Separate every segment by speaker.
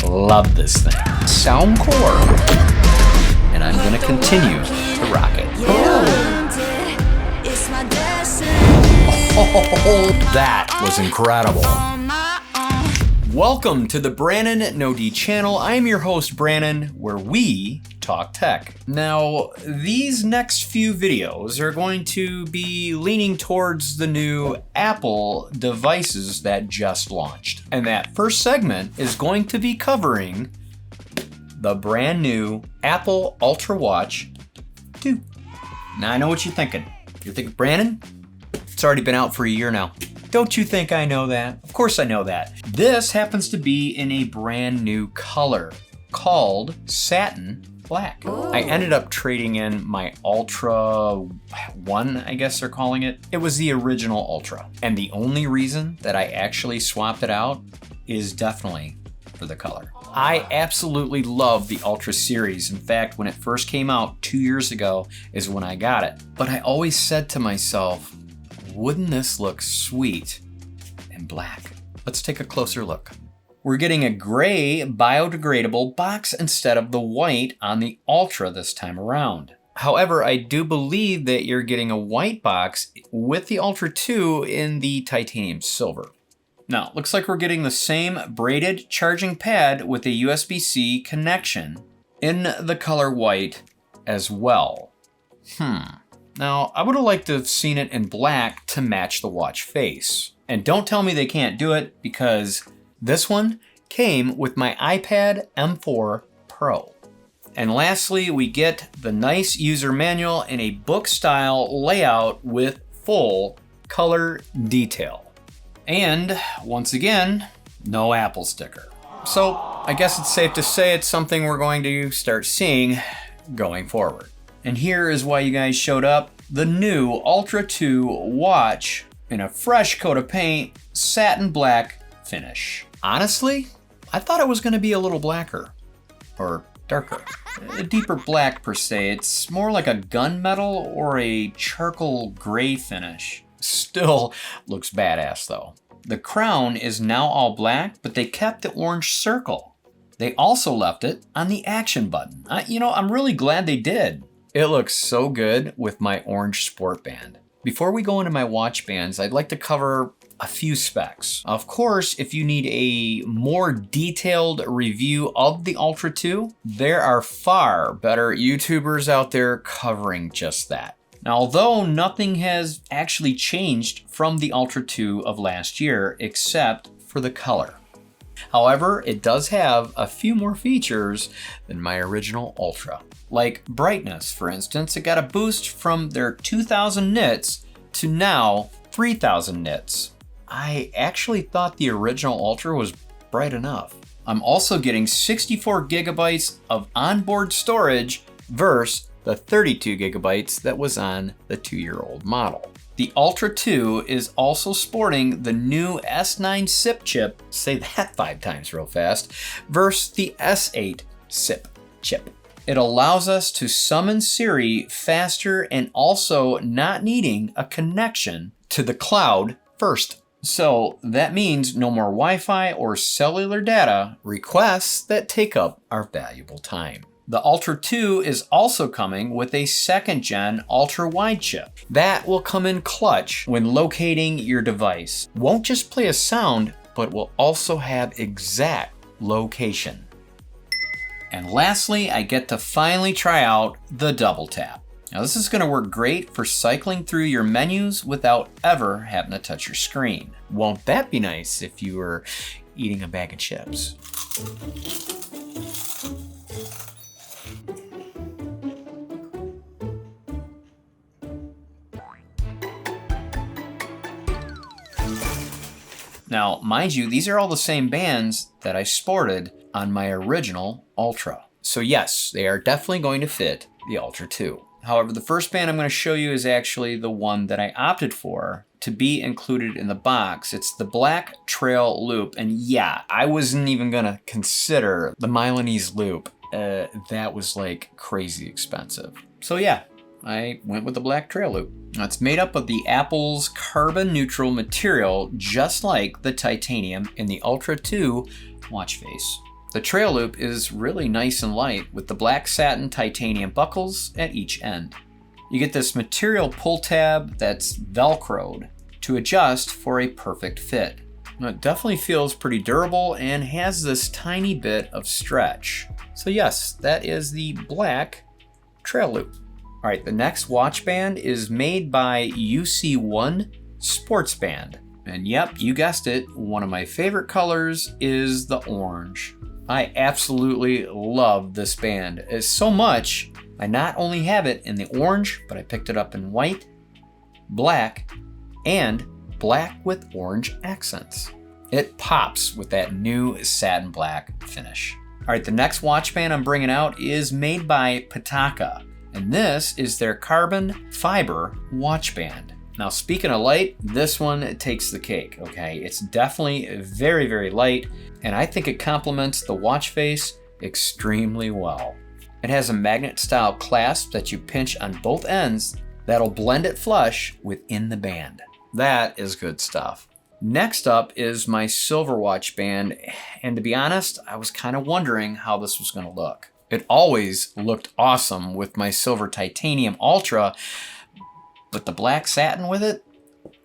Speaker 1: Love this thing. Sound core. And I'm gonna continue to rock it. Oh, that was incredible. Welcome to the Brannon No channel. I'm your host Brannon, where we talk tech. Now, these next few videos are going to be leaning towards the new Apple devices that just launched. And that first segment is going to be covering the brand new Apple Ultra Watch 2. Now, I know what you're thinking. You're thinking, Brannon, it's already been out for a year now. Don't you think I know that? Of course I know that. This happens to be in a brand new color called Satin Black. Ooh. I ended up trading in my Ultra 1, I guess they're calling it. It was the original Ultra. And the only reason that I actually swapped it out is definitely for the color. I absolutely love the Ultra series. In fact, when it first came out 2 years ago is when I got it. But I always said to myself, wouldn't this look sweet in black? Let's take a closer look. We're getting a gray biodegradable box instead of the white on the Ultra this time around. However, I do believe that you're getting a white box with the Ultra 2 in the titanium silver. Now, looks like we're getting the same braided charging pad with a USB-C connection in the color white as well. Now, I would have liked to have seen it in black to match the watch face. And don't tell me they can't do it, because this one came with my iPad M4 Pro. And lastly, we get the nice user manual in a book style layout with full color detail. And once again, no Apple sticker. So I guess it's safe to say it's something we're going to start seeing going forward. And here is why you guys showed up. The new Ultra 2 watch in a fresh coat of paint, satin black finish. Honestly, I thought it was gonna be a little blacker or darker. A deeper black per se. It's more like a gunmetal or a charcoal gray finish. Still looks badass though. The crown is now all black, but they kept the orange circle. They also left it on the action button. I'm really glad they did. It looks so good with my orange sport band. Before we go into my watch bands, I'd like to cover a few specs. Of course, if you need a more detailed review of the Ultra 2, there are far better YouTubers out there covering just that. Now, although nothing has actually changed from the Ultra 2 of last year, except for the color. However, it does have a few more features than my original Ultra. Like brightness, for instance. It got a boost from their 2000 nits to now 3000 nits. I actually thought the original Ultra was bright enough. I'm also getting 64 gigabytes of onboard storage versus the 32 gigabytes that was on the 2-year-old model. The Ultra 2 is also sporting the new S9 SIP chip, say that 5 times real fast, versus the S8 SIP chip. It allows us to summon Siri faster and also not needing a connection to the cloud first. So that means no more Wi-Fi or cellular data requests that take up our valuable time. The Ultra 2 is also coming with a 2nd gen ultra-wide chip. That will come in clutch when locating your device. Won't just play a sound, but will also have exact location. And lastly, I get to finally try out the double tap. Now this is gonna work great for cycling through your menus without ever having to touch your screen. Won't that be nice if you were eating a bag of chips? Now, mind you, these are all the same bands that I sported on my original Ultra. So yes, they are definitely going to fit the Ultra 2. However, the first band I'm going to show you is actually the one that I opted for to be included in the box. It's the black trail loop. And yeah, I wasn't even going to consider the Milanese loop. That was like crazy expensive. So yeah, I went with the black trail loop. Now, it's made up of the Apple's carbon neutral material, just like the titanium in the Ultra 2 watch face. The trail loop is really nice and light with the black satin titanium buckles at each end. You get this material pull tab that's Velcroed to adjust for a perfect fit. Now, it definitely feels pretty durable and has this tiny bit of stretch. So yes, that is the black trail loop. All right, the next watch band is made by UC1 Sports Band. And yep, you guessed it, one of my favorite colors is the orange. I absolutely love this band. It's so much, I not only have it in the orange, but I picked it up in white, black, and black with orange accents. It pops with that new satin black finish. All right, the next watch band I'm bringing out is made by Pitaka, and this is their carbon fiber watch band. Now, speaking of light, this one takes the cake, okay? It's definitely very, very light, and I think it complements the watch face extremely well. It has a magnet-style clasp that you pinch on both ends that'll blend it flush within the band. That is good stuff. Next up is my silver watch band, and to be honest, I was kind of wondering how this was gonna look. It always looked awesome with my silver titanium Ultra, but the black satin with it,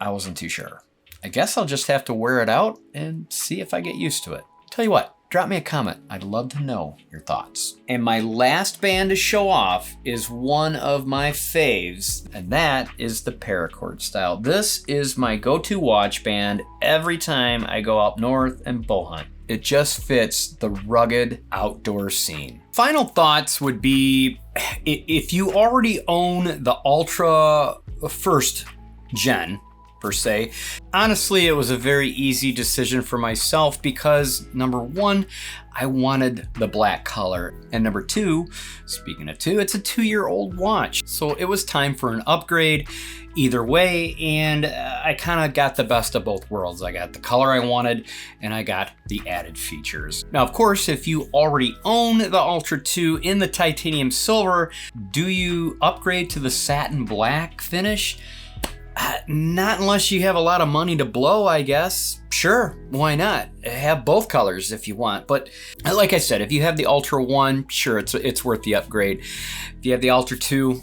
Speaker 1: I wasn't too sure. I guess I'll just have to wear it out and see if I get used to it. Tell you what, drop me a comment. I'd love to know your thoughts. And my last band to show off is one of my faves, and that is the Paracord style. This is my go-to watch band every time I go up north and bow hunt. It just fits the rugged outdoor scene. Final thoughts would be, if you already own the Ultra 1st gen, per se, honestly, it was a very easy decision for myself because number one, I wanted the black color. And number two, speaking of two, it's a 2-year-old watch. So it was time for an upgrade either way. And I kind of got the best of both worlds. I got the color I wanted and I got the added features. Now, of course, if you already own the Ultra 2 in the titanium silver, do you upgrade to the satin black finish? Not unless you have a lot of money to blow, I guess. Sure, why not? Have both colors if you want. But like I said, if you have the Ultra 1, sure, it's worth the upgrade. If you have the Ultra 2,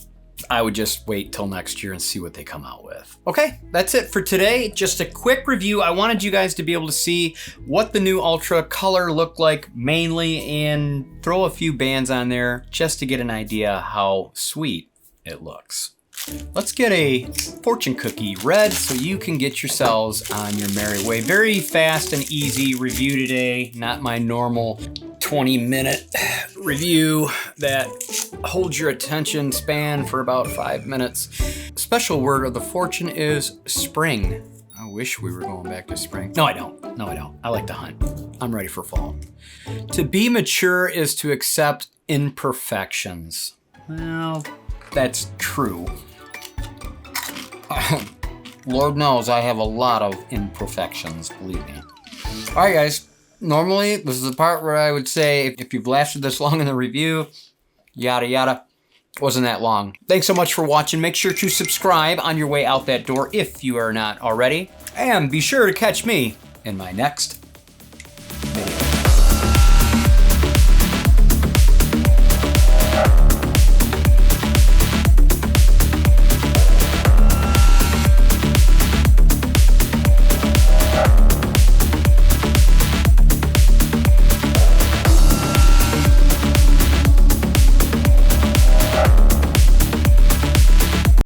Speaker 1: I would just wait till next year and see what they come out with. Okay, that's it for today. Just a quick review. I wanted you guys to be able to see what the new Ultra color looked like mainly and throw a few bands on there just to get an idea how sweet it looks. Let's get a fortune cookie read so you can get yourselves on your merry way. Very fast and easy review today, not my normal 20-minute review that holds your attention span for about 5 minutes. Special word of the fortune is spring. I wish we were going back to spring. No, I don't. No, I don't. I like to hunt. I'm ready for fall. To be mature is to accept imperfections. Well, that's true. Lord knows I have a lot of imperfections, believe me. All right, guys. Normally, this is the part where I would say, if you've lasted this long in the review, yada yada. Wasn't that long. Thanks so much for watching. Make sure to subscribe on your way out that door if you are not already. And be sure to catch me in my next